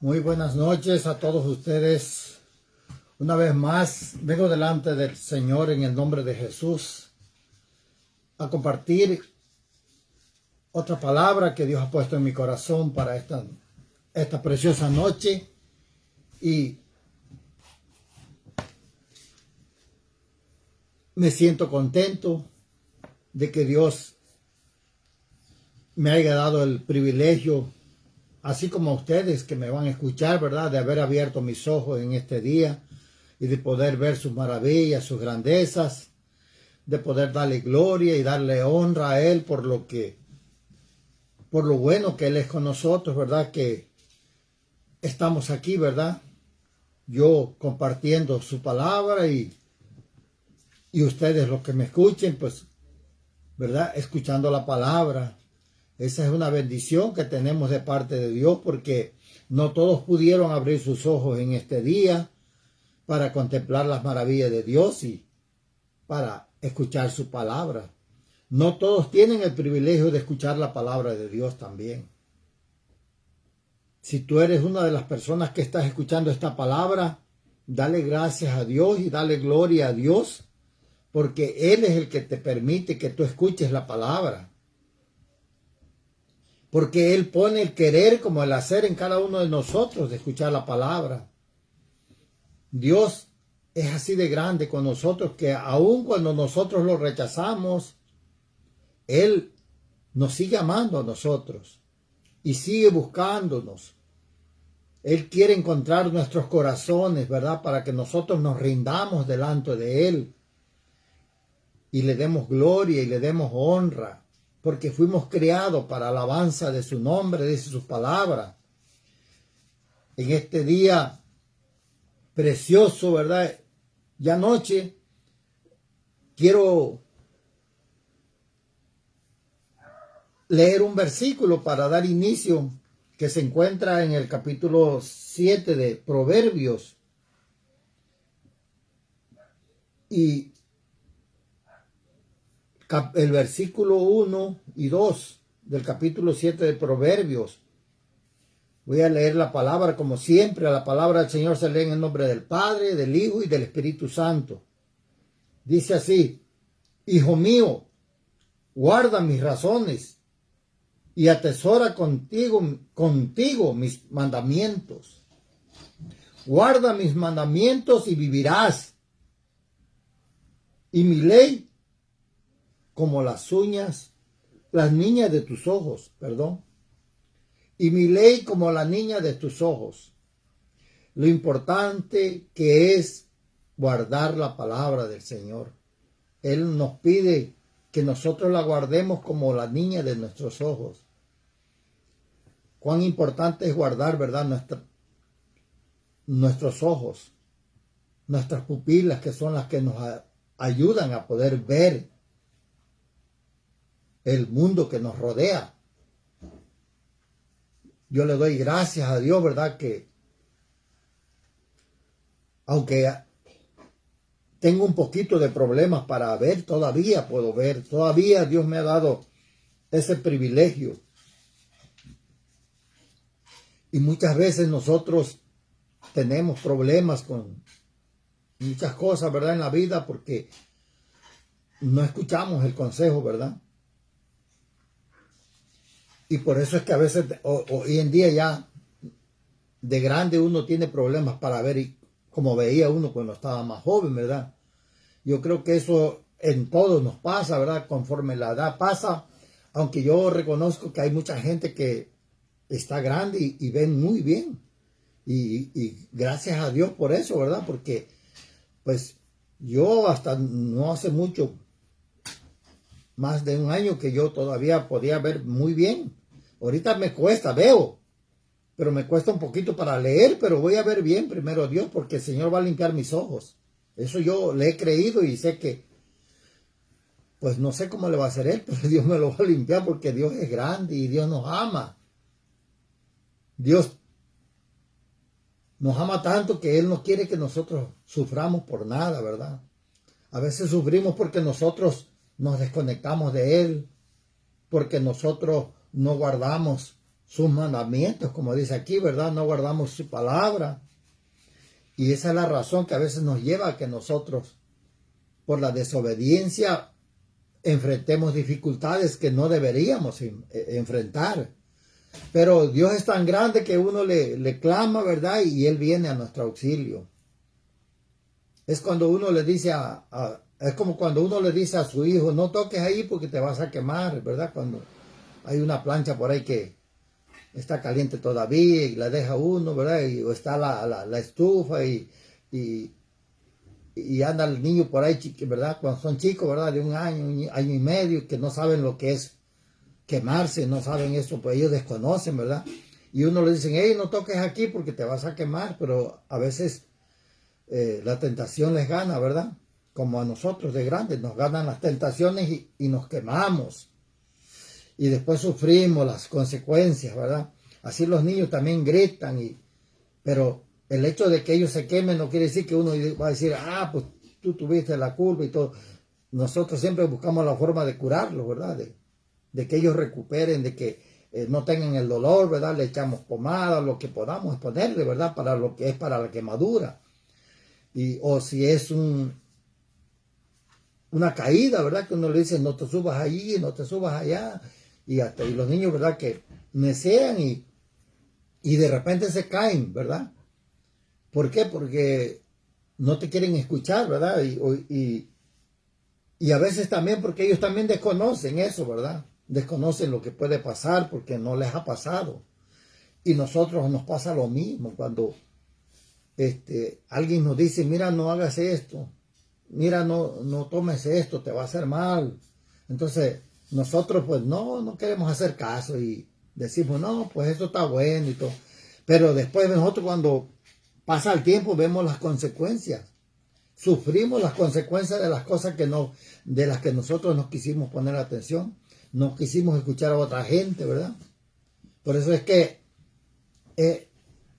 Muy buenas noches a todos ustedes. Una vez más, vengo delante del Señor en el nombre de Jesús a compartir otra palabra que Dios ha puesto en mi corazón para esta preciosa noche. Y me siento contento de que Dios me haya dado el privilegio, así como a ustedes que me van a escuchar, ¿verdad?, de haber abierto mis ojos en este día y de poder ver sus maravillas, sus grandezas, de poder darle gloria y darle honra a Él por lo bueno que Él es con nosotros, ¿verdad?, que estamos aquí, ¿verdad?, yo compartiendo su palabra y ustedes los que me escuchen, pues, ¿verdad?, escuchando la palabra. Esa es una bendición que tenemos de parte de Dios, porque no todos pudieron abrir sus ojos en este día para contemplar las maravillas de Dios y para escuchar su palabra. No todos tienen el privilegio de escuchar la palabra de Dios también. Si tú eres una de las personas que estás escuchando esta palabra, dale gracias a Dios y dale gloria a Dios, porque Él es el que te permite que tú escuches la palabra. Porque Él pone el querer como el hacer en cada uno de nosotros de escuchar la palabra. Dios es así de grande con nosotros que aun cuando nosotros lo rechazamos, Él nos sigue amando a nosotros y sigue buscándonos. Él quiere encontrar nuestros corazones, ¿verdad?, para que nosotros nos rindamos delante de Él y le demos gloria y le demos honra. Porque fuimos creados para alabanza de su nombre, dice su palabra. En este día precioso, ¿verdad? Ya anoche quiero leer un versículo para dar inicio que se encuentra en el capítulo 7 de Proverbios. Y el versículo 1 y 2 del capítulo 7 de Proverbios. Voy a leer la palabra como siempre. La palabra del Señor se lee en el nombre del Padre, del Hijo y del Espíritu Santo. Dice así: Hijo mío, guarda mis razones y atesora contigo mis mandamientos. Guarda mis mandamientos y vivirás. Y mi ley como las niñas de tus ojos, y mi ley como la niña de tus ojos. Lo importante que es guardar la palabra del Señor. Él nos pide que nosotros la guardemos como la niña de nuestros ojos. Cuán importante es guardar, ¿verdad?, nuestros ojos, nuestras pupilas, que son las que nos ayudan a poder ver el mundo que nos rodea. Yo le doy gracias a Dios, ¿verdad?, que aunque tengo un poquito de problemas para ver, todavía puedo ver. Todavía Dios me ha dado ese privilegio. Y muchas veces nosotros tenemos problemas con muchas cosas, ¿verdad?, en la vida, porque no escuchamos el consejo, ¿verdad? Y por eso es que a veces, hoy en día ya de grande, uno tiene problemas para ver como veía uno cuando estaba más joven, ¿verdad? Yo creo que eso en todos nos pasa, ¿verdad? Conforme la edad pasa, aunque yo reconozco que hay mucha gente que está grande y ven muy bien. Y gracias a Dios por eso, ¿verdad? Porque pues yo hasta no hace mucho, más de un año, que yo todavía podía ver muy bien. Ahorita me cuesta, veo, pero me cuesta un poquito para leer, pero voy a ver bien primero Dios, porque el Señor va a limpiar mis ojos. Eso yo le he creído y sé que, pues no sé cómo le va a hacer Él, pero Dios me lo va a limpiar, porque Dios es grande y Dios nos ama. Dios nos ama tanto que Él no quiere que nosotros suframos por nada, ¿verdad? A veces sufrimos porque nosotros nos desconectamos de Él, porque nosotros no guardamos sus mandamientos, como dice aquí, ¿verdad? No guardamos su palabra. Y esa es la razón que a veces nos lleva a que nosotros, por la desobediencia, enfrentemos dificultades que no deberíamos enfrentar. Pero Dios es tan grande que uno le clama, ¿verdad? Y Él viene a nuestro auxilio. Es cuando uno le dice es como cuando uno le dice a su hijo, no toques ahí porque te vas a quemar, ¿verdad? Cuando hay una plancha por ahí que está caliente todavía y la deja uno, ¿verdad? O está la estufa y anda el niño por ahí, ¿verdad? Cuando son chicos, ¿verdad? De un año y medio, que no saben lo que es quemarse, no saben eso, pues ellos desconocen, ¿verdad? Y uno le dicen, hey, no toques aquí porque te vas a quemar, pero a veces la tentación les gana, ¿verdad? Como a nosotros de grandes, nos ganan las tentaciones y nos quemamos. Y después sufrimos las consecuencias, ¿verdad? Así los niños también gritan, pero el hecho de que ellos se quemen no quiere decir que uno va a decir, pues tú tuviste la culpa y todo. Nosotros siempre buscamos la forma de curarlos, ¿verdad? De que ellos recuperen, de que no tengan el dolor, ¿verdad? Le echamos pomada, lo que podamos ponerle, ¿verdad? Para lo que es para la quemadura. O si es una caída, ¿verdad? Que uno le dice, no te subas allí, no te subas allá. Y los niños, ¿verdad? Que necean y de repente se caen, ¿verdad? ¿Por qué? Porque no te quieren escuchar, ¿verdad? Y a veces también porque ellos también desconocen eso, ¿verdad? Desconocen lo que puede pasar porque no les ha pasado. Y nosotros nos pasa lo mismo cuando alguien nos dice, mira, no hagas esto, mira, no tomes esto, te va a hacer mal. Entonces, nosotros pues no queremos hacer caso y decimos, no, pues eso está bueno y todo. Pero después nosotros cuando pasa el tiempo vemos las consecuencias. Sufrimos las consecuencias de las cosas de las que nosotros nos quisimos poner atención. No quisimos escuchar a otra gente, ¿verdad? Por eso es que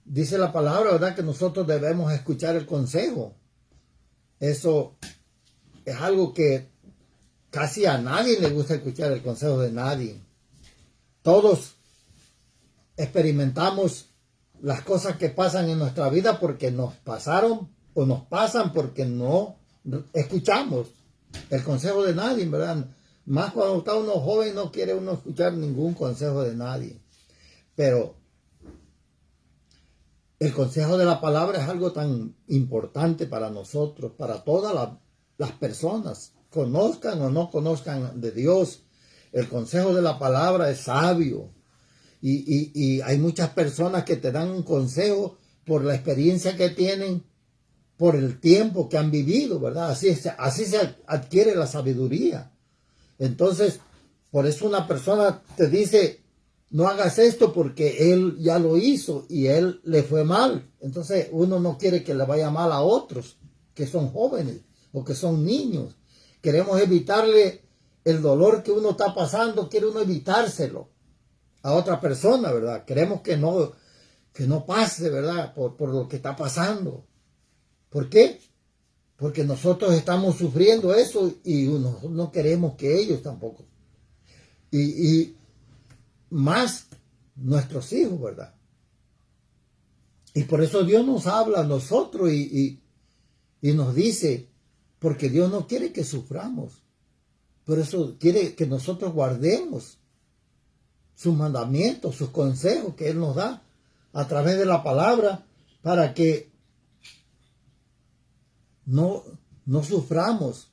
dice la palabra, ¿verdad? Que nosotros debemos escuchar el consejo. Eso es algo que casi a nadie le gusta escuchar el consejo de nadie. Todos experimentamos las cosas que pasan en nuestra vida porque nos pasaron o nos pasan porque no escuchamos el consejo de nadie, ¿verdad? Más cuando está uno joven no quiere uno escuchar ningún consejo de nadie. Pero el consejo de la palabra es algo tan importante para nosotros, para todas las personas, conozcan o no conozcan de Dios. El consejo de la palabra es sabio. Y hay muchas personas que te dan un consejo por la experiencia que tienen, por el tiempo que han vivido, ¿verdad? Así se adquiere la sabiduría. Entonces, por eso una persona te dice, no hagas esto porque él ya lo hizo y él le fue mal. Entonces, uno no quiere que le vaya mal a otros que son jóvenes o que son niños. Queremos evitarle el dolor que uno está pasando, quiere uno evitárselo a otra persona, ¿verdad? Queremos que no pase, ¿verdad? Por lo que está pasando. ¿Por qué? Porque nosotros estamos sufriendo eso y no queremos que ellos tampoco. Y más nuestros hijos, ¿verdad? Y por eso Dios nos habla a nosotros y nos dice, porque Dios no quiere que suframos. Por eso quiere que nosotros guardemos sus mandamientos, sus consejos que Él nos da a través de la palabra para que no suframos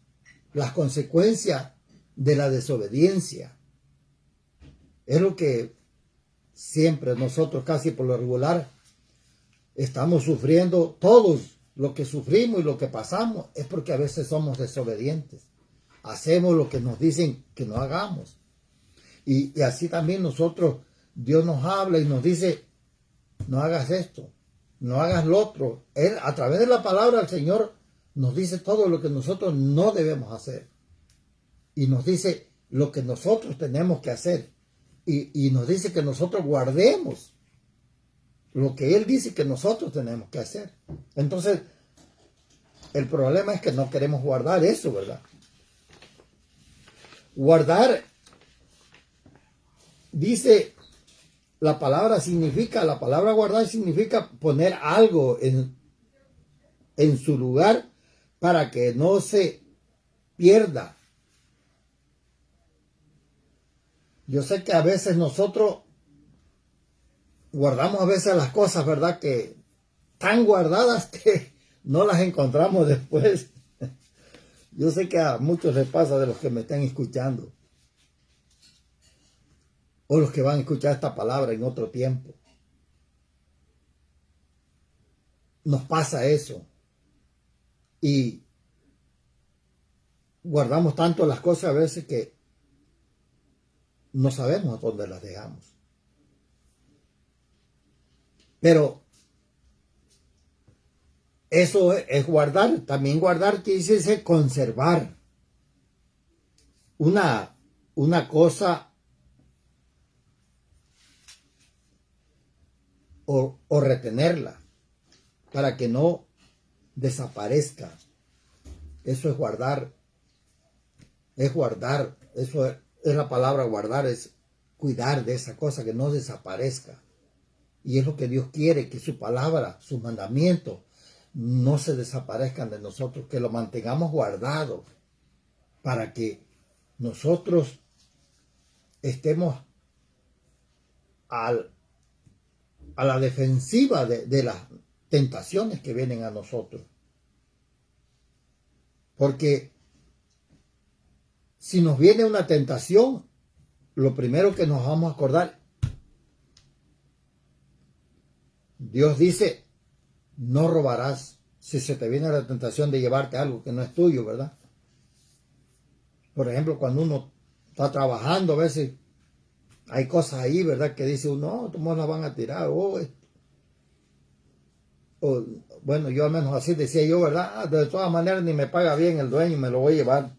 las consecuencias de la desobediencia. Es lo que siempre nosotros casi por lo regular estamos sufriendo. Todos lo que sufrimos y lo que pasamos es porque a veces somos desobedientes. Hacemos lo que nos dicen que no hagamos. Y así también nosotros, Dios nos habla y nos dice, no hagas esto, no hagas lo otro. Él, a través de la palabra del Señor, nos dice todo lo que nosotros no debemos hacer. Y nos dice lo que nosotros tenemos que hacer. Y nos dice que nosotros guardemos lo que Él dice que nosotros tenemos que hacer. Entonces, el problema es que no queremos guardar eso, ¿verdad? Guardar, dice la palabra guardar significa poner algo en su lugar para que no se pierda. Yo sé que a veces nosotros guardamos a veces las cosas, ¿verdad? Que tan guardadas que no las encontramos después. Yo sé que a muchos les pasa, de los que me están escuchando, o los que van a escuchar esta palabra en otro tiempo. Nos pasa eso. Y guardamos tanto las cosas a veces que no sabemos dónde las dejamos. Pero eso es guardar. También guardar quiere decir conservar una cosa o retenerla para que no desaparezca. Eso es guardar. Es guardar. Eso es la palabra guardar, es cuidar de esa cosa, que no desaparezca. Y es lo que Dios quiere, que su palabra, sus mandamientos, no se desaparezcan de nosotros, que lo mantengamos guardado para que nosotros estemos a la defensiva de las tentaciones que vienen a nosotros. Porque si nos viene una tentación, lo primero que nos vamos a acordar, Dios dice, no robarás. Si se te viene la tentación de llevarte algo que no es tuyo, ¿verdad? Por ejemplo, cuando uno está trabajando, a veces hay cosas ahí, ¿verdad? Que dice uno, no, todos las van a tirar. Bueno, yo al menos así decía yo, ¿verdad? De todas maneras ni me paga bien el dueño, me lo voy a llevar.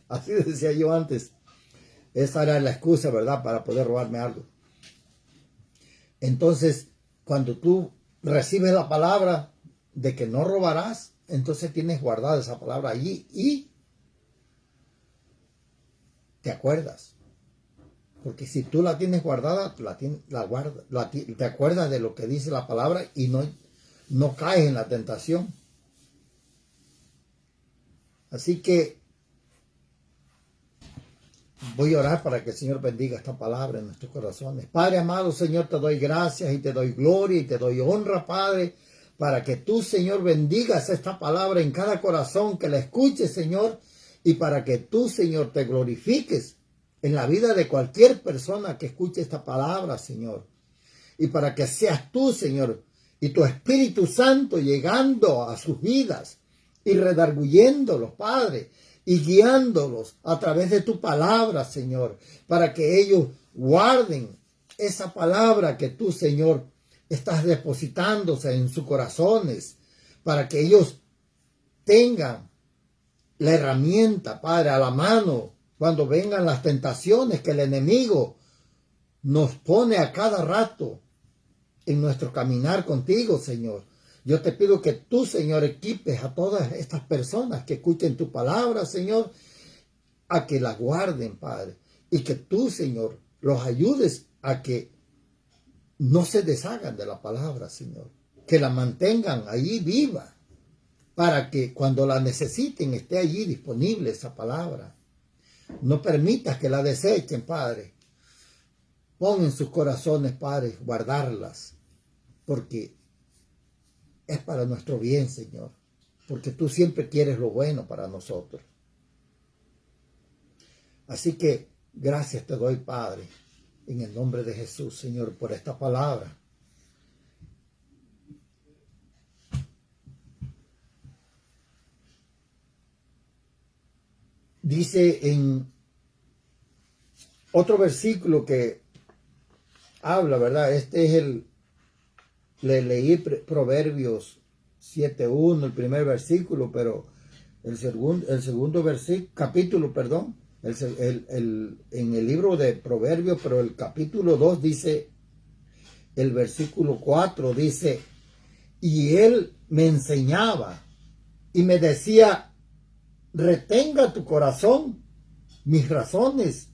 Así decía yo antes. Esa era la excusa, ¿verdad? Para poder robarme algo. Entonces, cuando tú recibes la palabra de que no robarás, entonces tienes guardada esa palabra allí y te acuerdas. Porque si tú la tienes guardada, te acuerdas de lo que dice la palabra y no caes en la tentación. Así que voy a orar para que el Señor bendiga esta palabra en nuestros corazones. Padre amado, Señor, te doy gracias y te doy gloria y te doy honra, Padre, para que tú, Señor, bendigas esta palabra en cada corazón que la escuche, Señor, y para que tú, Señor, te glorifiques en la vida de cualquier persona que escuche esta palabra, Señor. Y para que seas tú, Señor, y tu Espíritu Santo llegando a sus vidas y redarguyéndolos, Padre, y guiándolos a través de tu palabra, Señor, para que ellos guarden esa palabra que tú, Señor, estás depositándose en sus corazones, para que ellos tengan la herramienta, Padre, a la mano cuando vengan las tentaciones que el enemigo nos pone a cada rato en nuestro caminar contigo, Señor. Yo te pido que tú, Señor, equipes a todas estas personas que escuchen tu palabra, Señor, a que la guarden, Padre. Y que tú, Señor, los ayudes a que no se deshagan de la palabra, Señor. Que la mantengan ahí viva, para que cuando la necesiten esté allí disponible esa palabra. No permitas que la desechen, Padre. Pon en sus corazones, Padre, guardarlas, porque es para nuestro bien, Señor, porque tú siempre quieres lo bueno para nosotros. Así que gracias te doy, Padre, en el nombre de Jesús, Señor, por esta palabra. Dice en otro versículo que habla, ¿verdad? Le leí Proverbios 7:1, el primer versículo, pero el segundo versículo, capítulo, perdón, en el libro de Proverbios, pero el capítulo 2 dice, el versículo 4 dice, y él me enseñaba y me decía, retenga tu corazón mis razones,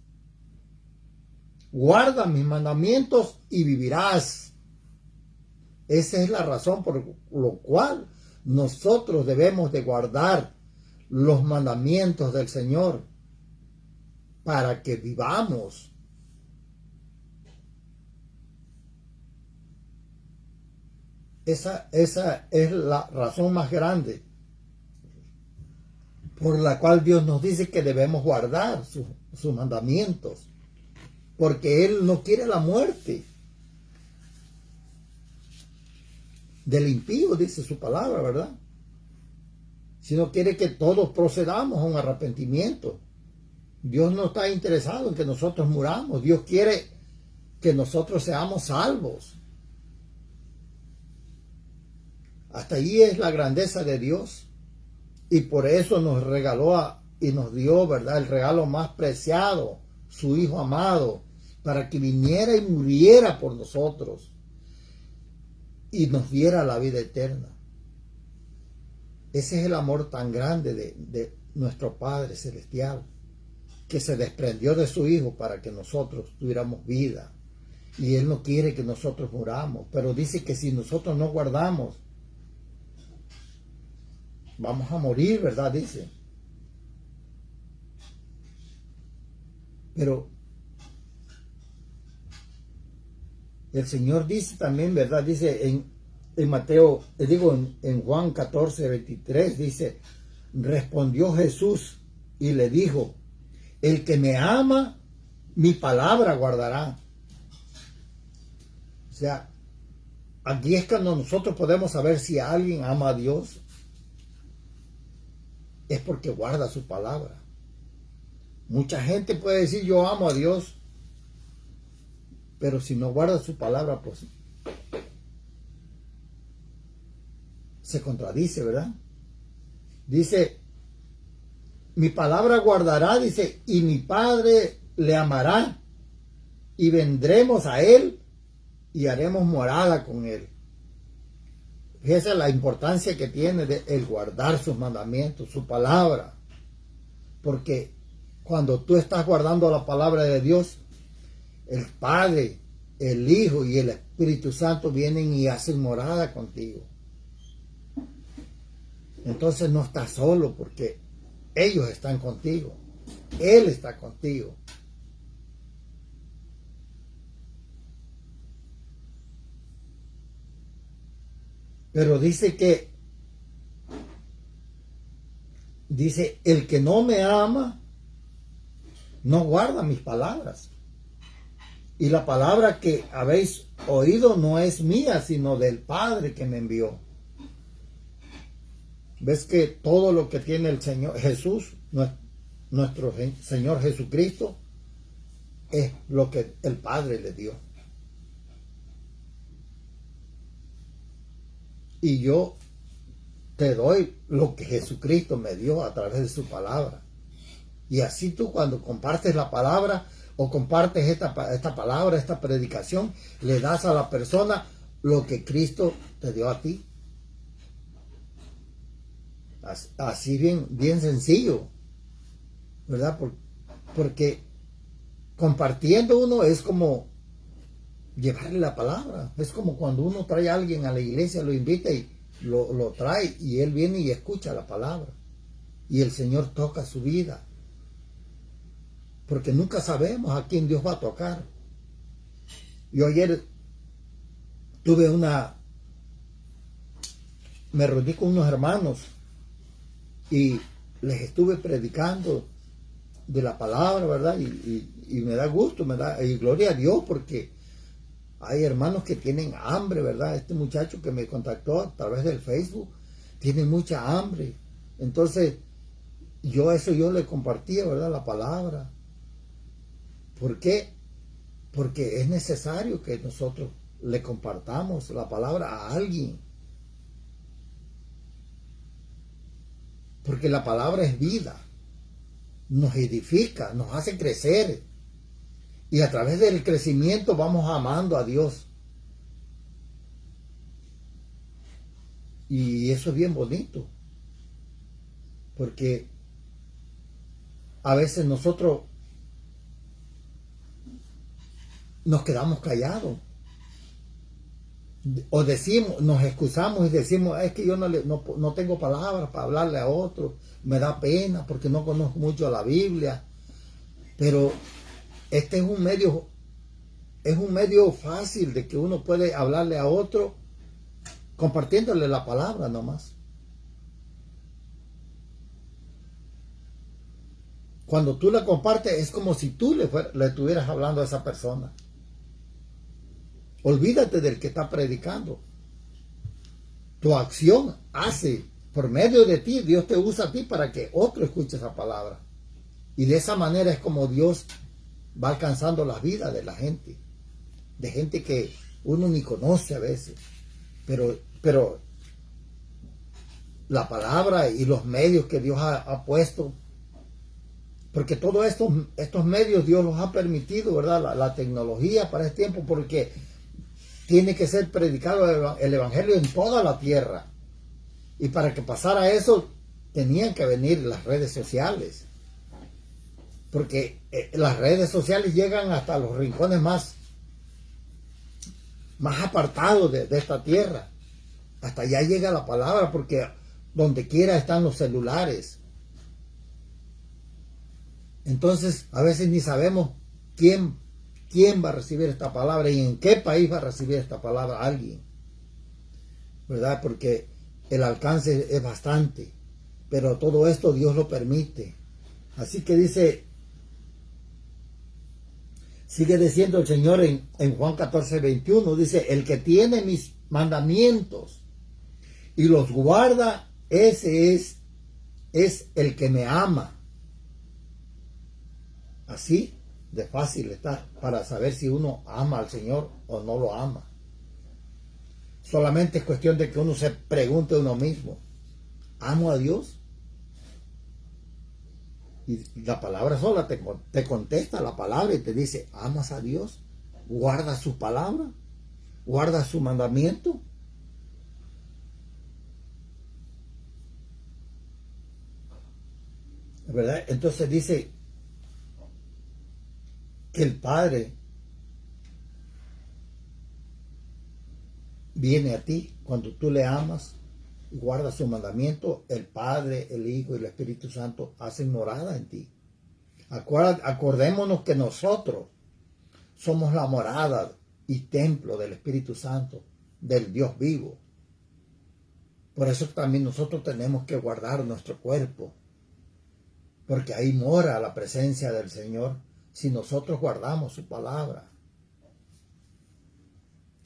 guarda mis mandamientos y vivirás. Esa es la razón por lo cual nosotros debemos de guardar los mandamientos del Señor para que vivamos. Esa es la razón más grande por la cual Dios nos dice que debemos guardar sus mandamientos, porque Él no quiere la muerte del impío, dice su palabra, ¿verdad? Sino quiere que todos procedamos a un arrepentimiento. Dios no está interesado en que nosotros muramos. Dios quiere que nosotros seamos salvos. Hasta allí es la grandeza de Dios. Y por eso nos regaló y nos dio, ¿verdad?, el regalo más preciado, su Hijo amado, para que viniera y muriera por nosotros y nos diera la vida eterna. Ese es el amor tan grande de nuestro Padre Celestial, que se desprendió de su Hijo para que nosotros tuviéramos vida. Y Él no quiere que nosotros muramos, pero dice que si nosotros no guardamos, vamos a morir, ¿verdad? Dice. Pero el Señor dice también, ¿verdad? Dice en Mateo, en Juan 14:23, dice, respondió Jesús y le dijo, el que me ama, mi palabra guardará. O sea, aquí es cuando nosotros podemos saber si alguien ama a Dios. Es porque guarda su palabra. Mucha gente puede decir yo amo a Dios, pero si no guarda su palabra, pues se contradice, ¿verdad? Dice, mi palabra guardará, dice, y mi Padre le amará, y vendremos a Él y haremos morada con Él. Esa es la importancia que tiene el guardar sus mandamientos, su palabra. Porque cuando tú estás guardando la palabra de Dios, el Padre, el Hijo y el Espíritu Santo vienen y hacen morada contigo. Entonces no estás solo porque ellos están contigo. Él está contigo. Pero dice, el que no me ama, no guarda mis palabras. Y la palabra que habéis oído no es mía, sino del Padre que me envió. ¿Ves que todo lo que tiene el Señor Jesús, nuestro Señor Jesucristo, es lo que el Padre le dio? Y yo te doy lo que Jesucristo me dio a través de su palabra. Y así tú, cuando compartes la palabra o compartes esta palabra, esta predicación, le das a la persona lo que Cristo te dio a ti. Así bien sencillo, ¿verdad? Porque compartiendo uno es como llevarle la palabra. Es como cuando uno trae a alguien a la iglesia, lo invita y lo trae, y él viene y escucha la palabra. Y el Señor toca su vida. Porque nunca sabemos a quién Dios va a tocar. Yo ayer me reuní con unos hermanos y les estuve predicando de la palabra, ¿verdad? Y me da gusto, y gloria a Dios, porque hay hermanos que tienen hambre, ¿verdad? Este muchacho que me contactó a través del Facebook tiene mucha hambre. Entonces, yo le compartía, ¿verdad? La palabra. ¿Por qué? Porque es necesario que nosotros le compartamos la palabra a alguien. Porque la palabra es vida. Nos edifica, nos hace crecer. Y a través del crecimiento vamos amando a Dios. Y eso es bien bonito. Porque a veces nosotros nos quedamos callados. O decimos, nos excusamos y decimos, es que yo no tengo palabras para hablarle a otro, me da pena porque no conozco mucho la Biblia. Pero este es un medio fácil de que uno puede hablarle a otro compartiéndole la palabra nomás. Cuando tú le compartes es como si tú le estuvieras hablando a esa persona. Olvídate del que está predicando. Tu acción hace, por medio de ti, Dios te usa a ti para que otro escuche esa palabra. Y de esa manera es como Dios va alcanzando la vida de la gente. De gente que uno ni conoce a veces. Pero la palabra y los medios que Dios ha puesto, porque todos estos medios Dios los ha permitido, ¿verdad? La tecnología para este tiempo, porque tiene que ser predicado el evangelio en toda la tierra. Y para que pasara eso, tenían que venir las redes sociales. Porque las redes sociales llegan hasta los rincones más apartados de esta tierra. Hasta allá llega la palabra, porque donde quiera están los celulares. Entonces, a veces ni sabemos quién va a recibir esta palabra y en qué país va a recibir esta palabra alguien, ¿verdad? Porque el alcance es bastante, pero todo esto Dios lo permite. Así que sigue diciendo el Señor en Juan 14:21, dice, el que tiene mis mandamientos y los guarda, ese es el que me ama. Así de fácil está para saber si uno ama al Señor o no lo ama. Solamente es cuestión de que uno se pregunte a uno mismo, ¿amo a Dios? Y la palabra sola te contesta la palabra y te dice, ¿amas a Dios? ¿Guardas su palabra? ¿Guardas su mandamiento? ¿Verdad? Entonces dice que el Padre viene a ti cuando tú le amas y guardas su mandamiento. El Padre, el Hijo y el Espíritu Santo hacen morada en ti. Acordémonos que nosotros somos la morada y templo del Espíritu Santo, del Dios vivo. Por eso también nosotros tenemos que guardar nuestro cuerpo, porque ahí mora la presencia del Señor si nosotros guardamos su palabra.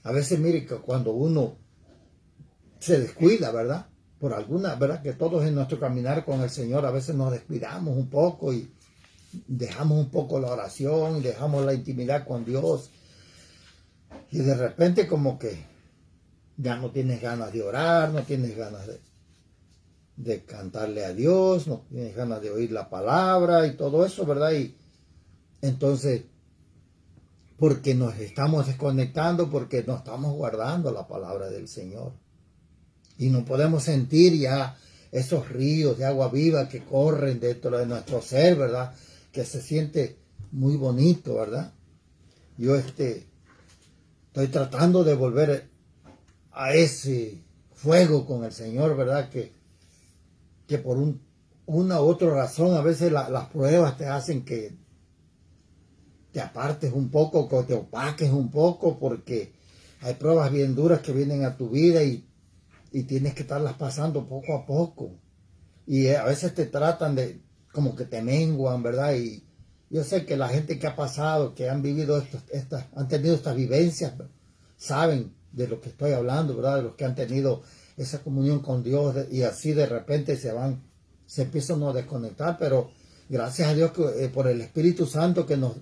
A veces mire que cuando uno se descuida, ¿verdad? Por alguna, ¿verdad? Que todos en nuestro caminar con el Señor a veces nos descuidamos un poco y dejamos un poco la oración, dejamos la intimidad con Dios. Y de repente como que ya no tienes ganas de orar, no tienes ganas de cantarle a Dios, no tienes ganas de oír la palabra y todo eso, ¿verdad? Y entonces, porque nos estamos desconectando, porque no estamos guardando la palabra del Señor. Y no podemos sentir ya esos ríos de agua viva que corren dentro de nuestro ser, ¿verdad? Que se siente muy bonito, ¿verdad? Yo estoy tratando de volver a ese fuego con el Señor, ¿verdad? Que por una u otra razón a veces las pruebas te hacen que te apartes un poco, que te opaques un poco, porque hay pruebas bien duras que vienen a tu vida y tienes que estarlas pasando poco a poco. Y a veces te tratan de, como que te menguan, ¿verdad? Y yo sé que la gente que ha pasado, que han vivido han tenido estas vivencias, saben de lo que estoy hablando, ¿verdad? De los que han tenido esa comunión con Dios y así de repente se empiezan a desconectar, pero gracias a Dios por el Espíritu Santo que nos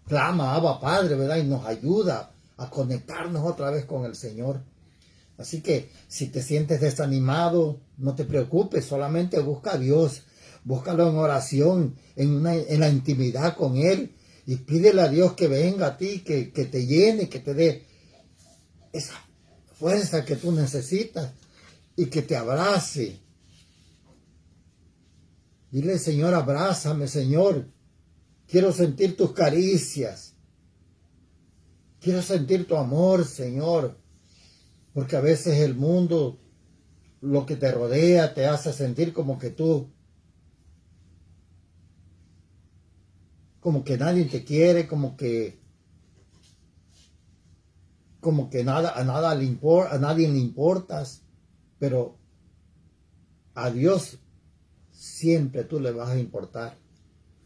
clama, Abba Padre, ¿verdad? Y nos ayuda a conectarnos otra vez con el Señor. Así que si te sientes desanimado, no te preocupes, solamente busca a Dios, búscalo en oración, en la intimidad con Él y pídele a Dios que venga a ti, que te llene, que te dé esa fuerza que tú necesitas y que te abrace. Dile, Señor, abrázame, Señor. Quiero sentir tus caricias. Quiero sentir tu amor, Señor, porque a veces el mundo, lo que te rodea, te hace sentir como que nadie te quiere, como que nada, a nadie le importas, pero a Dios siempre tú le vas a importar.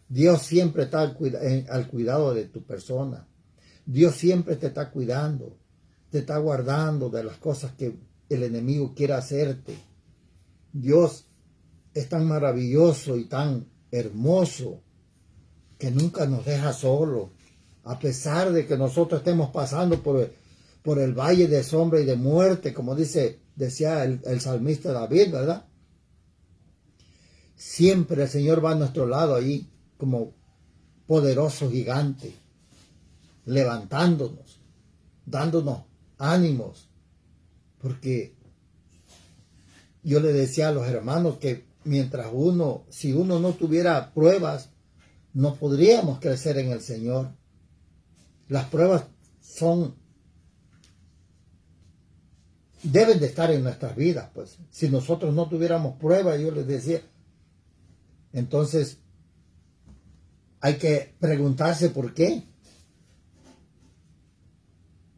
Dios siempre está al cuidado de tu persona. Dios siempre te está cuidando, te está guardando de las cosas que el enemigo quiere hacerte. Dios es tan maravilloso y tan hermoso que nunca nos deja solo, a pesar de que nosotros estemos pasando por el valle de sombra y de muerte, como decía el salmista David, ¿verdad? Siempre el Señor va a nuestro lado ahí como poderoso gigante, levantándonos, dándonos ánimos, porque yo le decía a los hermanos que si uno no tuviera pruebas, no podríamos crecer en el Señor. Las pruebas deben de estar en nuestras vidas, pues. Si nosotros no tuviéramos pruebas, yo les decía, entonces hay que preguntarse por qué.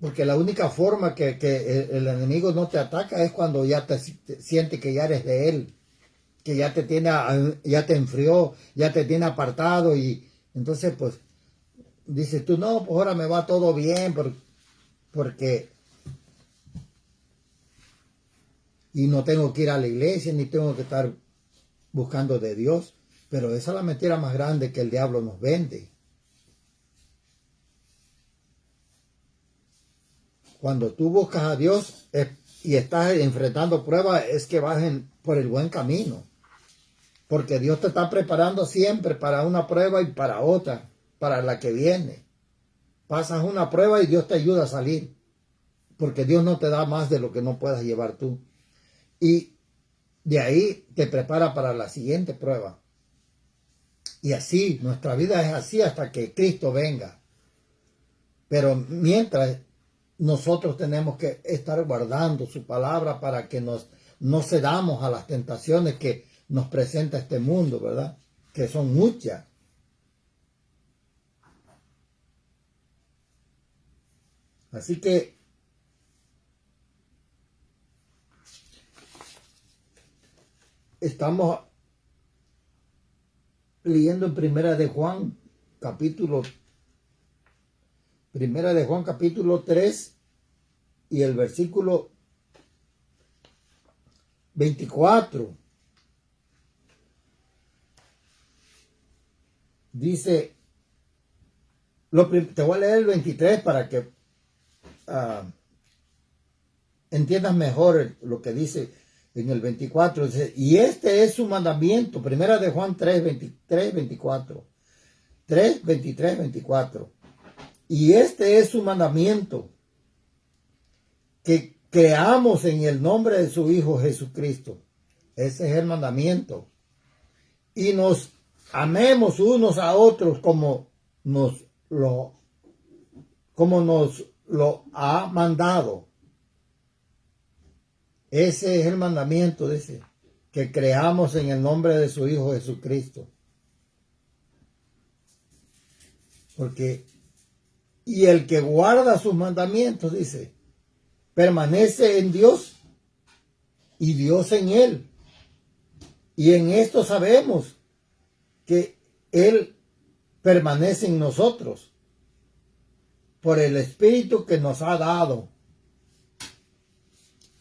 Porque la única forma que el enemigo no te ataca es cuando ya te siente que ya eres de él, que ya te enfrió, ya te tiene apartado, y entonces pues dices tú, no, pues ahora me va todo bien porque y no tengo que ir a la iglesia ni tengo que estar buscando de Dios. Pero esa es la mentira más grande que el diablo nos vende. Cuando tú buscas a Dios y estás enfrentando pruebas, es que vas por el buen camino. Porque Dios te está preparando siempre para una prueba y para otra, para la que viene. Pasas una prueba y Dios te ayuda a salir. Porque Dios no te da más de lo que no puedas llevar tú. Y de ahí te prepara para la siguiente prueba. Y así, nuestra vida es así hasta que Cristo venga. Pero mientras, nosotros tenemos que estar guardando su palabra para que no cedamos a las tentaciones que nos presenta este mundo, ¿verdad? Que son muchas. Así que estamos leyendo en Primera de Juan, capítulo 3 y el versículo 24. Dice, te voy a leer el 23 para que entiendas mejor lo que dice en el 24. Dice, y este es su mandamiento. Primera de Juan 3, 23, 24. 3, 23, 24. Y este es su mandamiento, que creamos en el nombre de su Hijo Jesucristo. Ese es el mandamiento. Y nos amemos unos a otros como nos lo ha mandado. Ese es el mandamiento, dice, que creamos en el nombre de su Hijo Jesucristo. Y el que guarda sus mandamientos, dice, permanece en Dios y Dios en él. Y en esto sabemos que Él permanece en nosotros por el Espíritu que nos ha dado.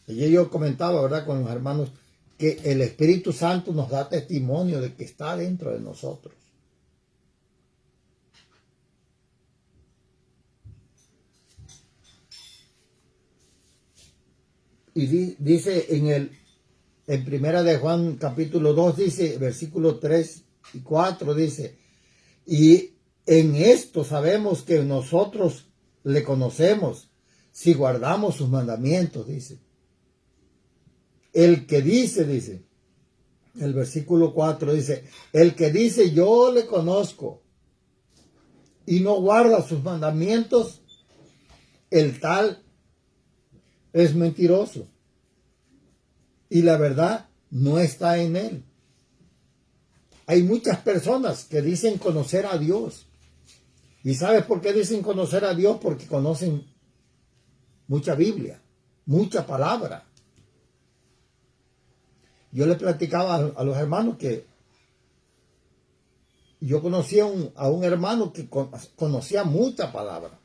Y yo comentaba, ¿verdad?, con los hermanos, que el Espíritu Santo nos da testimonio de que está dentro de nosotros. Y dice en Primera de Juan capítulo 2, dice, versículo 3 y 4, dice, y en esto sabemos que nosotros le conocemos si guardamos sus mandamientos, dice. El que dice, el versículo 4 dice, el que dice yo le conozco y no guarda sus mandamientos, el tal es mentiroso y la verdad no está en él. Hay muchas personas que dicen conocer a Dios. ¿Y sabes por qué dicen conocer a Dios? Porque conocen mucha Biblia, mucha palabra. Yo le platicaba a los hermanos que yo conocía a un hermano que conocía mucha palabra,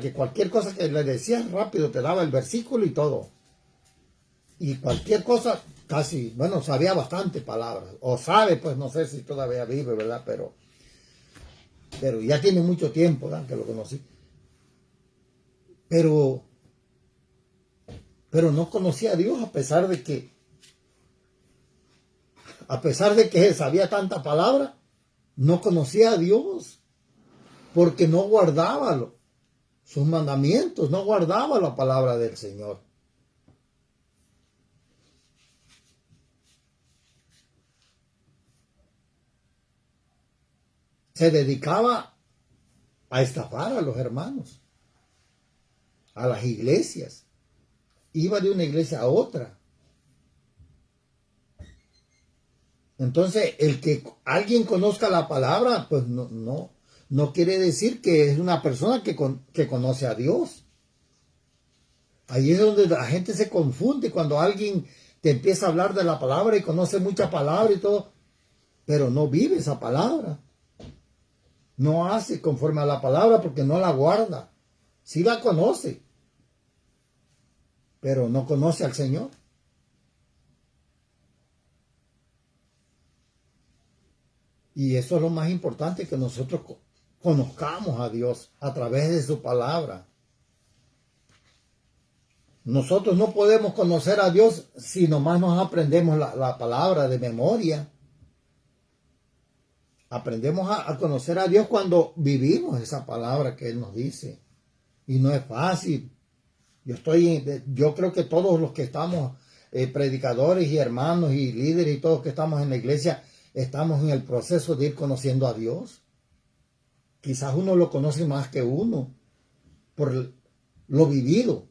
que cualquier cosa que le decías rápido te daba el versículo y todo. Y cualquier cosa, casi, bueno, sabía bastante palabras. O sabe, pues no sé si todavía vive, ¿verdad? Pero ya tiene mucho tiempo, ¿verdad?, que lo conocí. Pero no conocía a Dios a pesar de que sabía tanta palabra, no conocía a Dios porque no guardaba sus mandamientos, no guardaba la palabra del Señor. Se dedicaba a estafar a los hermanos, a las iglesias. Iba de una iglesia a otra. Entonces, el que alguien conozca la palabra, pues no quiere decir que es una persona que conoce a Dios. Ahí es donde la gente se confunde cuando alguien te empieza a hablar de la palabra y conoce mucha palabra y todo, pero no vive esa palabra. No hace conforme a la palabra porque no la guarda. Sí la conoce, pero no conoce al Señor. Y eso es lo más importante, que nosotros conozcamos a Dios a través de su palabra. Nosotros no podemos conocer a Dios si nomás nos aprendemos la palabra de memoria. Aprendemos a conocer a Dios cuando vivimos esa palabra que Él nos dice. Y no es fácil. Yo creo que todos los que estamos, predicadores y hermanos y líderes y todos que estamos en la iglesia, estamos en el proceso de ir conociendo a Dios. Quizás uno lo conoce más que uno por lo vivido.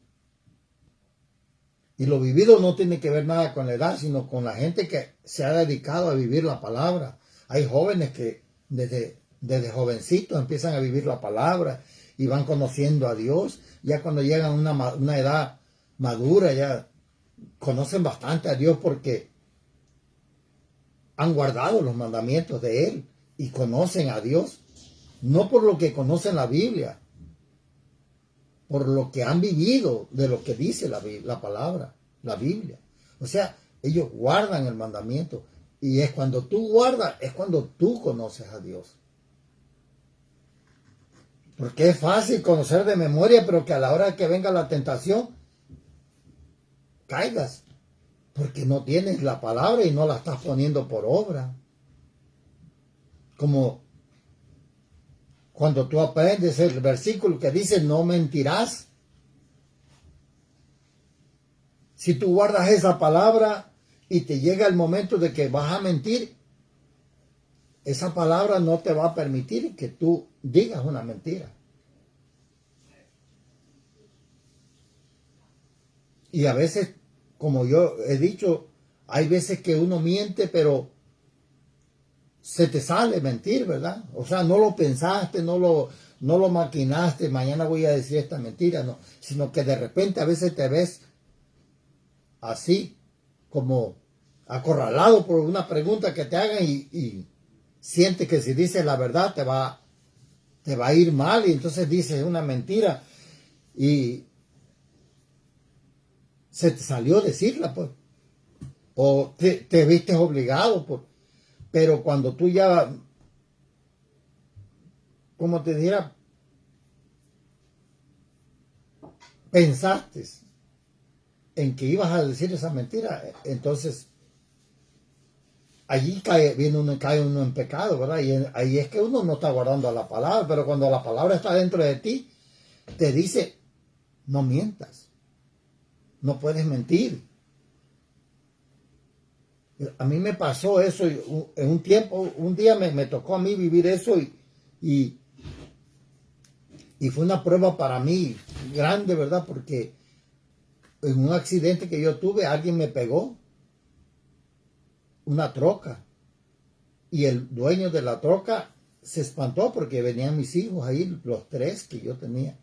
Y lo vivido no tiene que ver nada con la edad, sino con la gente que se ha dedicado a vivir la palabra. Hay jóvenes que desde jovencitos empiezan a vivir la palabra y van conociendo a Dios. Ya cuando llegan a una edad madura, ya conocen bastante a Dios porque han guardado los mandamientos de Él y conocen a Dios. No por lo que conocen la Biblia, por lo que han vivido de lo que dice la palabra, la Biblia. O sea, ellos guardan el mandamiento. Y es cuando tú guardas, es cuando tú conoces a Dios. Porque es fácil conocer de memoria, pero que a la hora que venga la tentación, caigas. Porque no tienes la palabra y no la estás poniendo por obra. Como cuando tú aprendes el versículo que dice no mentirás. Si tú guardas esa palabra y te llega el momento de que vas a mentir, esa palabra no te va a permitir que tú digas una mentira. Y a veces, como yo he dicho, hay veces que uno miente, pero se te sale mentir, ¿verdad? O sea, no lo pensaste, no lo maquinaste, mañana voy a decir esta mentira, no, sino que de repente a veces te ves así, como acorralado por una pregunta que te hagan y sientes que si dices la verdad te va a ir mal y entonces dices una mentira y se te salió decirla, pues, o te viste obligado, pues. Pero cuando tú ya, como te dijera, pensaste en que ibas a decir esa mentira, entonces allí cae uno en pecado, ¿verdad? Y ahí es que uno no está guardando la palabra, pero cuando la palabra está dentro de ti, te dice, no mientas, no puedes mentir. A mí me pasó eso en un tiempo, un día me tocó a mí vivir eso y Y fue una prueba para mí grande, ¿verdad? Porque en un accidente que yo tuve, alguien me pegó una troca. Y el dueño de la troca se espantó porque venían mis hijos ahí, los 3 que yo tenía.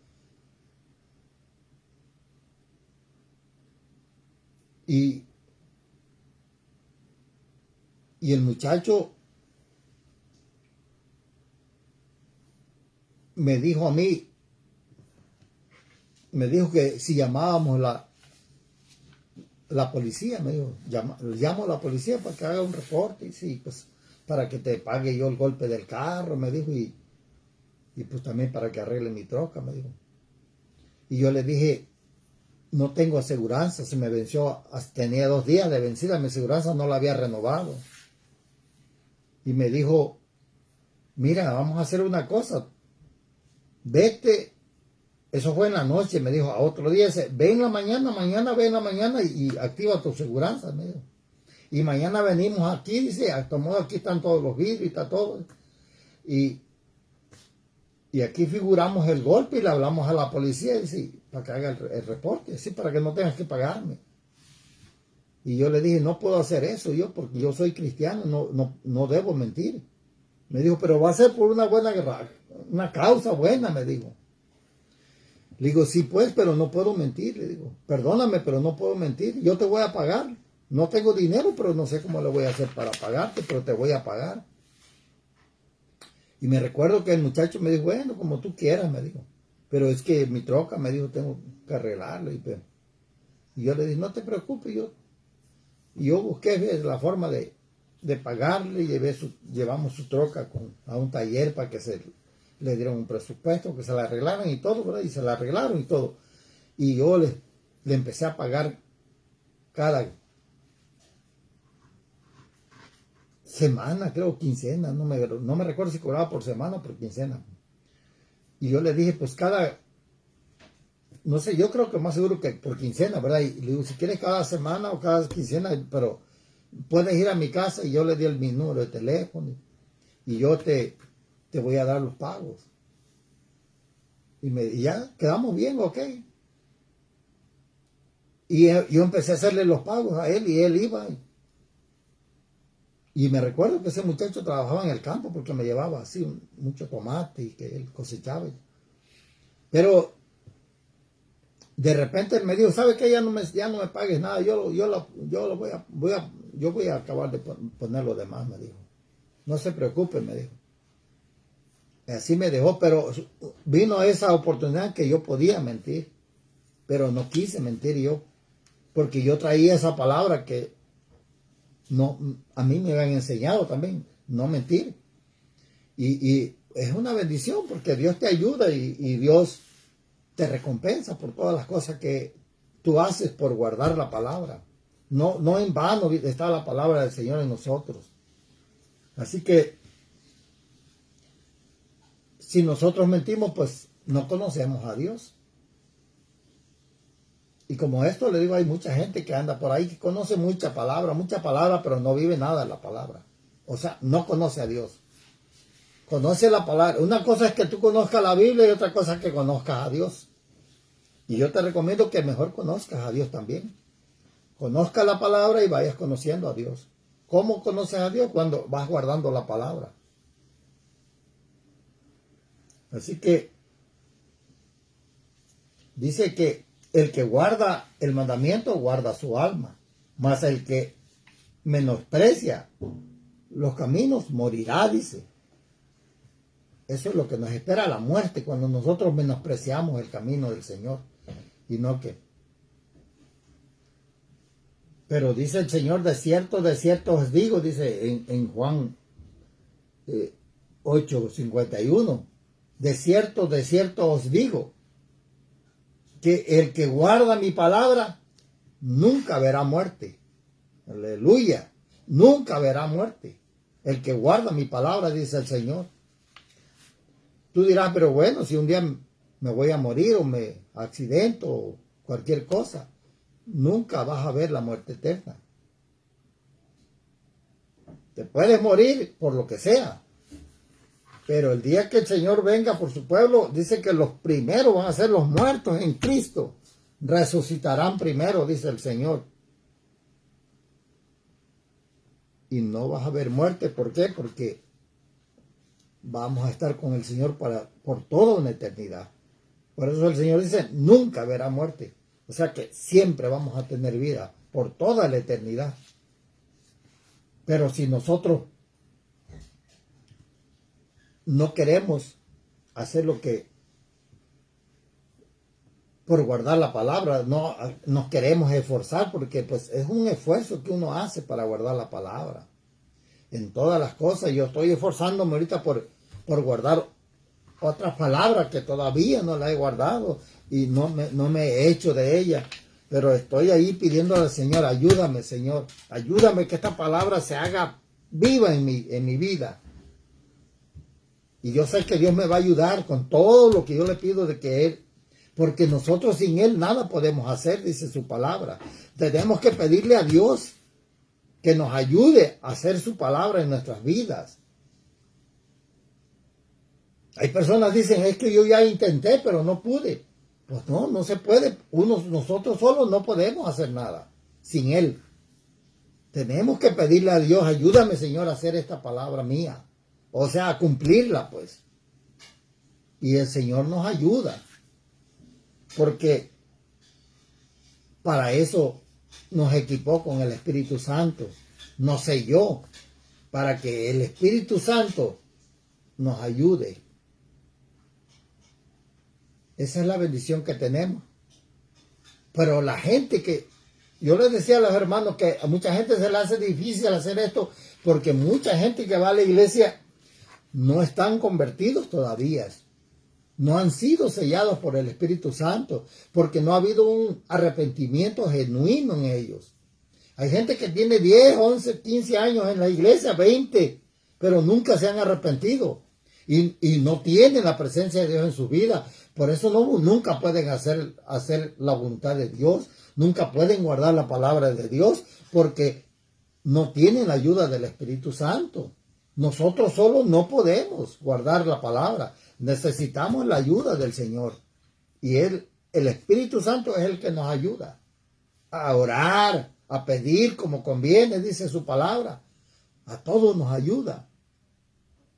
Y el muchacho me dijo a mí, me dijo que si llamábamos la policía, me dijo, llamo a la policía para que haga un reporte, y sí, pues para que te pague yo el golpe del carro, me dijo, y pues también para que arregle mi troca, me dijo. Y yo le dije, no tengo aseguranza, se me venció, tenía 2 días de vencida, mi aseguranza no la había renovado. Y me dijo, mira, vamos a hacer una cosa, vete, eso fue en la noche, me dijo, a otro día, ve en la mañana, ve en la mañana y activa tu aseguranza, me dijo. Y mañana venimos aquí, dice, aquí están todos los vidrios y está todo. Y aquí figuramos el golpe y le hablamos a la policía, dice, para que haga el reporte, sí, para que no tengas que pagarme. Y yo le dije, no puedo hacer eso porque yo soy cristiano, no debo mentir. Me dijo, pero va a ser por una buena guerra, una causa buena, me dijo. Le digo, sí pues, pero no puedo mentir. Le digo, perdóname, pero no puedo mentir. Yo te voy a pagar. No tengo dinero, pero no sé cómo le voy a hacer para pagarte, pero te voy a pagar. Y me recuerdo que el muchacho me dijo, bueno, como tú quieras, me dijo. Pero es que mi troca, me dijo, tengo que arreglarla. Y yo le dije, no te preocupes, yo busqué la forma de pagarle y llevamos su troca a un taller para que le dieron un presupuesto, que se la arreglaran y todo, ¿verdad? Y se la arreglaron y todo. Y yo le empecé a pagar cada semana, creo, quincena, no me recuerdo si cobraba por semana o por quincena. Y yo le dije, pues no sé, yo creo que más seguro que por quincena, ¿verdad? Y le digo, si quieres cada semana o cada quincena, pero puedes ir a mi casa, y yo le di mi número de teléfono y yo te voy a dar los pagos. Y ya quedamos bien, ok. Y yo empecé a hacerle los pagos a él y él iba. Y me recuerdo que ese muchacho trabajaba en el campo porque me llevaba así mucho tomate y que él cosechaba. Pero de repente él me dijo, ¿sabe qué? Ya no me pagues nada, yo voy a acabar de poner lo demás, me dijo. No se preocupe, me dijo. Así me dejó, pero vino esa oportunidad que yo podía mentir, pero no quise mentir yo, porque yo traía esa palabra que a mí me habían enseñado también, no mentir. Y es una bendición porque Dios te ayuda y Dios te recompensa por todas las cosas que tú haces por guardar la palabra. No en vano está la palabra del Señor en nosotros. Así que si nosotros mentimos, pues no conocemos a Dios. Y como esto le digo, hay mucha gente que anda por ahí que conoce mucha palabra, pero no vive nada en la palabra. O sea, no conoce a Dios. Conoce la palabra. Una cosa es que tú conozcas la Biblia y otra cosa es que conozcas a Dios. Y yo te recomiendo que mejor conozcas a Dios también. Conozca la palabra y vayas conociendo a Dios. ¿Cómo conoces a Dios? Cuando vas guardando la palabra. Así que dice que el que guarda el mandamiento guarda su alma, mas el que menosprecia los caminos morirá, dice. Eso es lo que nos espera, la muerte, cuando nosotros menospreciamos el camino del Señor. Y no que. Pero dice el Señor, de cierto os digo, dice en Juan 8:51, de cierto os digo, que el que guarda mi palabra nunca verá muerte. Aleluya. Nunca verá muerte. El que guarda mi palabra, dice el Señor. Tú dirás, pero bueno, si un día me voy a morir o me accidento o cualquier cosa, nunca vas a ver la muerte eterna. Te puedes morir por lo que sea, Pero el día que el Señor venga por su pueblo, dice que los primeros van a ser los muertos en Cristo. Resucitarán primero, dice el Señor. Y no vas a ver muerte. ¿Por qué? Porque vamos a estar con el Señor por toda una eternidad. Por eso el Señor dice, nunca verá muerte. O sea que siempre vamos a tener vida por toda la eternidad. Pero si nosotros no queremos hacer lo que por guardar la palabra, no nos queremos esforzar, porque pues es un esfuerzo que uno hace para guardar la palabra. En todas las cosas, yo estoy esforzándome ahorita por guardar otras palabras que todavía no las he guardado y no me he hecho de ellas. Pero estoy ahí pidiendo al Señor, ayúdame, Señor, ayúdame que esta palabra se haga viva en mi vida. Y yo sé que Dios me va a ayudar con todo lo que yo le pido de que Él, porque nosotros sin Él nada podemos hacer, dice su palabra. Tenemos que pedirle a Dios que nos ayude a hacer su palabra en nuestras vidas. Hay personas que dicen, es que yo ya intenté, pero no pude. Pues no se puede. Nosotros solos no podemos hacer nada sin Él. Tenemos que pedirle a Dios, ayúdame, Señor, a hacer esta palabra mía. O sea, a cumplirla, pues. Y el Señor nos ayuda. Porque para eso nos equipó con el Espíritu Santo. Nos selló para que el Espíritu Santo nos ayude. Esa es la bendición que tenemos. Pero la gente que... Yo les decía a los hermanos que a mucha gente se le hace difícil hacer esto porque mucha gente que va a la iglesia no están convertidos todavía. No han sido sellados por el Espíritu Santo porque no ha habido un arrepentimiento genuino en ellos. Hay gente que tiene 10, 11, 15 años en la iglesia, 20, pero nunca se han arrepentido y no tienen la presencia de Dios en su vida. Por eso nunca pueden hacer la voluntad de Dios, nunca pueden guardar la palabra de Dios porque no tienen la ayuda del Espíritu Santo. Nosotros solos no podemos guardar la palabra. Necesitamos la ayuda del Señor. Y el Espíritu Santo es el que nos ayuda a orar, a pedir como conviene, dice su palabra. A todos nos ayuda.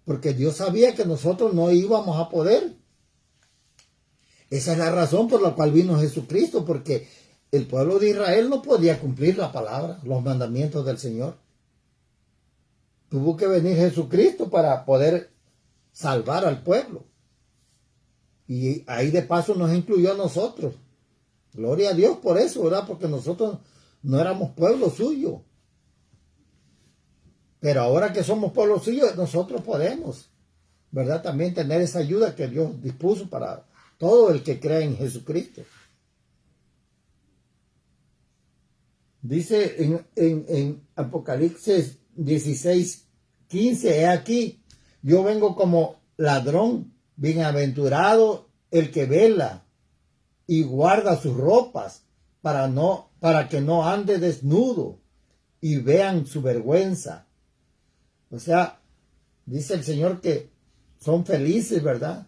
Porque Dios sabía que nosotros no íbamos a poder. Esa es la razón por la cual vino Jesucristo, porque el pueblo de Israel no podía cumplir la palabra, los mandamientos del Señor. Tuvo que venir Jesucristo para poder salvar al pueblo. Y ahí de paso nos incluyó a nosotros. Gloria a Dios por eso, ¿verdad? Porque nosotros no éramos pueblo suyo. Pero ahora que somos pueblo suyo, nosotros podemos, ¿verdad? También tener esa ayuda que Dios dispuso para todo el que cree en Jesucristo. Dice en Apocalipsis 16:15, he aquí, yo vengo como ladrón, bienaventurado el que vela y guarda sus ropas para que no ande desnudo y vean su vergüenza. O sea, dice el Señor que son felices, ¿verdad?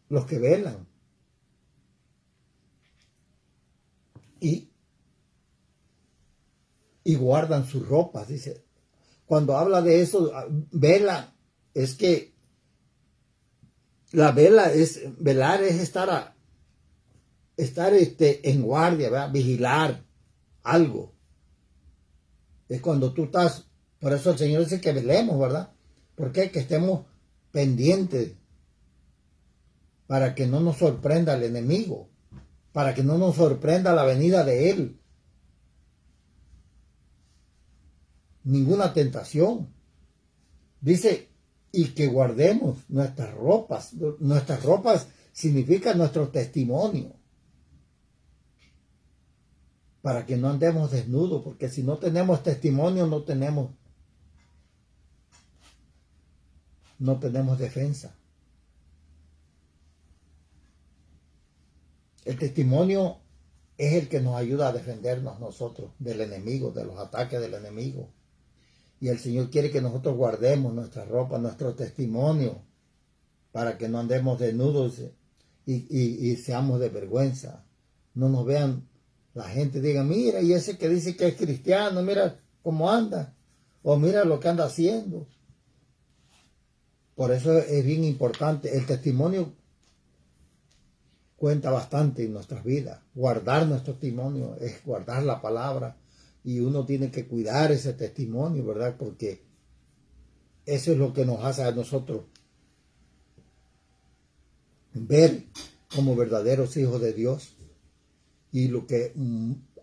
Los que velan. Y guardan sus ropas, dice. Cuando habla de eso, vela, es que la velar es estar en guardia, ¿verdad? Vigilar algo. Es cuando tú estás, por eso el Señor dice que velemos, ¿verdad? Porque que estemos pendientes para que no nos sorprenda el enemigo, para que no nos sorprenda la venida de Él. Ninguna tentación. Dice, y que guardemos nuestras ropas. Nuestras ropas significa nuestro testimonio. Para que no andemos desnudos, porque si no tenemos testimonio, no tenemos defensa. El testimonio es el que nos ayuda a defendernos nosotros del enemigo, de los ataques del enemigo. Y el Señor quiere que nosotros guardemos nuestra ropa, nuestro testimonio, para que no andemos desnudos y seamos de vergüenza. No nos vean la gente, diga, mira, y ese que dice que es cristiano, mira cómo anda, o mira lo que anda haciendo. Por eso es bien importante. El testimonio cuenta bastante en nuestras vidas. Guardar nuestro testimonio es guardar la palabra. Y uno tiene que cuidar ese testimonio, ¿verdad? Porque eso es lo que nos hace a nosotros ver como verdaderos hijos de Dios. Y lo que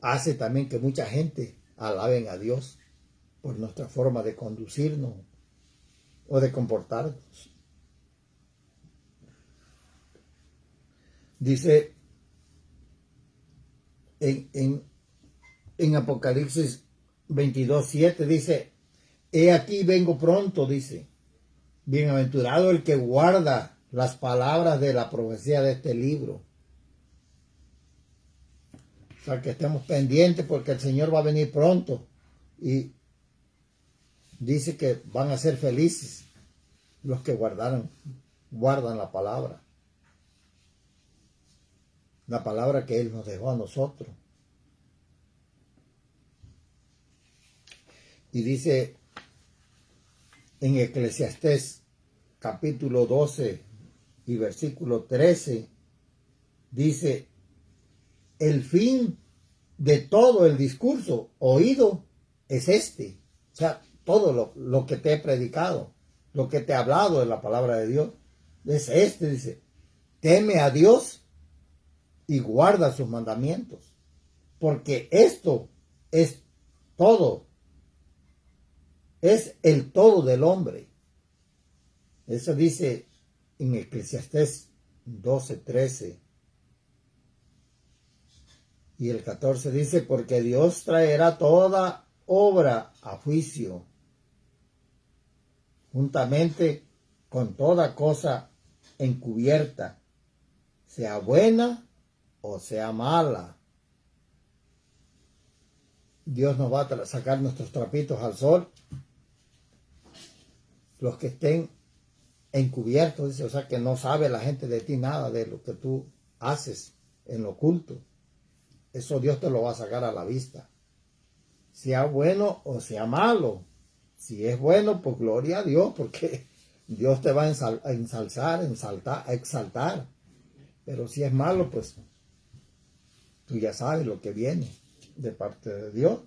hace también que mucha gente alaben a Dios por nuestra forma de conducirnos o de comportarnos. Dice en Apocalipsis 22:7, dice, he aquí vengo pronto, dice, bienaventurado el que guarda las palabras de la profecía de este libro. O sea, que estemos pendientes porque el Señor va a venir pronto y dice que van a ser felices los que guardan la palabra que Él nos dejó a nosotros. Y dice en Eclesiastés capítulo 12 y versículo 13, dice, el fin de todo el discurso oído es este. O sea, todo lo que te he predicado, lo que te he hablado de la palabra de Dios, es este, dice, teme a Dios y guarda sus mandamientos, porque esto es todo, es el todo del hombre. Eso dice en Eclesiastés 12:13. Y el 14 dice, porque Dios traerá toda obra a juicio, juntamente con toda cosa encubierta, sea buena o sea mala. Dios nos va a sacar nuestros trapitos al sol, los que estén encubiertos, dice, o sea que no sabe la gente de ti nada de lo que tú haces en lo oculto. Eso Dios te lo va a sacar a la vista, sea bueno o sea malo. Si es bueno, pues gloria a Dios, porque Dios te va a exaltar. Pero si es malo, pues tú ya sabes lo que viene de parte de Dios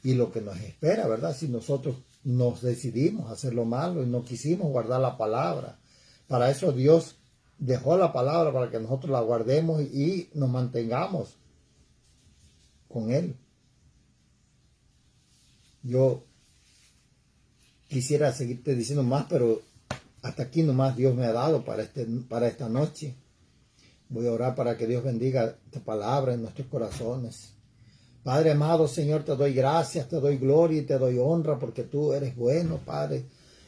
y lo que nos espera, ¿verdad? Si nosotros nos decidimos a hacer lo malo y no quisimos guardar la palabra. Para eso Dios dejó la palabra, para que nosotros la guardemos y nos mantengamos con Él. Yo quisiera seguirte diciendo más, pero hasta aquí nomás Dios me ha dado para esta noche. Voy a orar para que Dios bendiga esta palabra en nuestros corazones. Padre amado, Señor, te doy gracias, te doy gloria y te doy honra, porque tú eres bueno, Padre,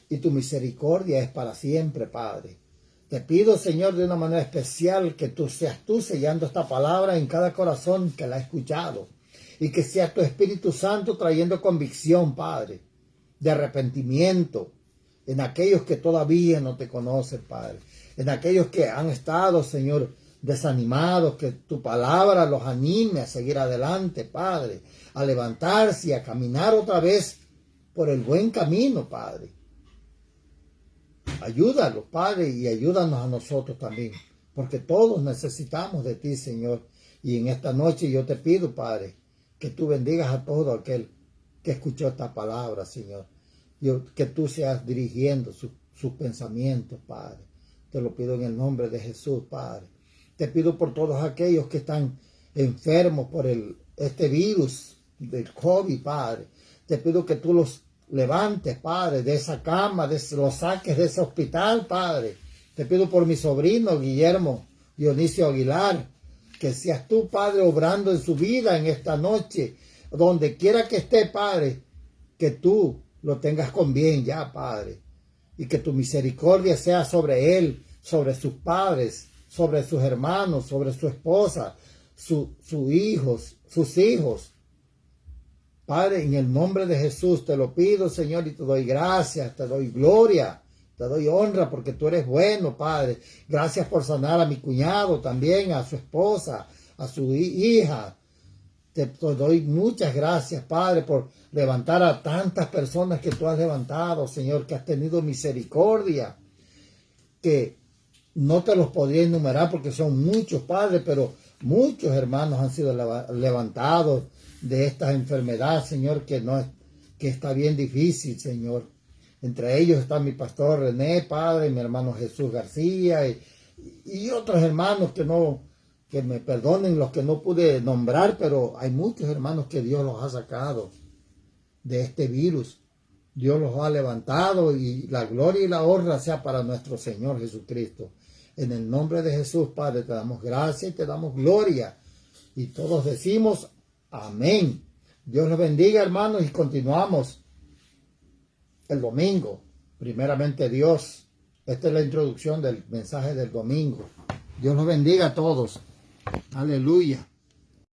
y tu misericordia es para siempre, Padre. Te pido, Señor, de una manera especial que tú seas tú sellando esta palabra en cada corazón que la ha escuchado, y que sea tu Espíritu Santo trayendo convicción, Padre, de arrepentimiento en aquellos que todavía no te conocen, Padre, en aquellos que han estado, Señor, desanimados, que tu palabra los anime a seguir adelante, Padre, a levantarse y a caminar otra vez por el buen camino, Padre. Ayúdalos, Padre, y ayúdanos a nosotros también, porque todos necesitamos de ti, Señor. Y en esta noche yo te pido, Padre, que tú bendigas a todo aquel que escuchó esta palabra, Señor. Que tú seas dirigiendo sus pensamientos, Padre. Te lo pido en el nombre de Jesús, Padre. Te pido por todos aquellos que están enfermos por este virus del COVID, Padre. Te pido que tú los levantes, Padre, de esa cama, los saques de ese hospital, Padre. Te pido por mi sobrino Guillermo Dionisio Aguilar, que seas tú, Padre, obrando en su vida en esta noche, donde quiera que esté, Padre, que tú lo tengas con bien ya, Padre, y que tu misericordia sea sobre él, sobre sus padres, sobre sus hermanos, sobre su esposa, sus hijos. Padre, en el nombre de Jesús te lo pido, Señor, y te doy gracias, te doy gloria, te doy honra porque tú eres bueno, Padre. Gracias por sanar a mi cuñado también, a su esposa, a su hija. Te doy muchas gracias, Padre, por levantar a tantas personas que tú has levantado, Señor, que has tenido misericordia, que no te los podría enumerar porque son muchos, Padre, pero muchos hermanos han sido levantados de esta enfermedad, Señor, que está bien difícil, Señor. Entre ellos está mi pastor René, Padre, mi hermano Jesús García y otros hermanos que me perdonen los que no pude nombrar, pero hay muchos hermanos que Dios los ha sacado de este virus. Dios los ha levantado y la gloria y la honra sea para nuestro Señor Jesucristo. En el nombre de Jesús, Padre, te damos gracia y te damos gloria. Y todos decimos amén. Dios los bendiga, hermanos, y continuamos el domingo. Primeramente Dios. Esta es la introducción del mensaje del domingo. Dios los bendiga a todos. Aleluya.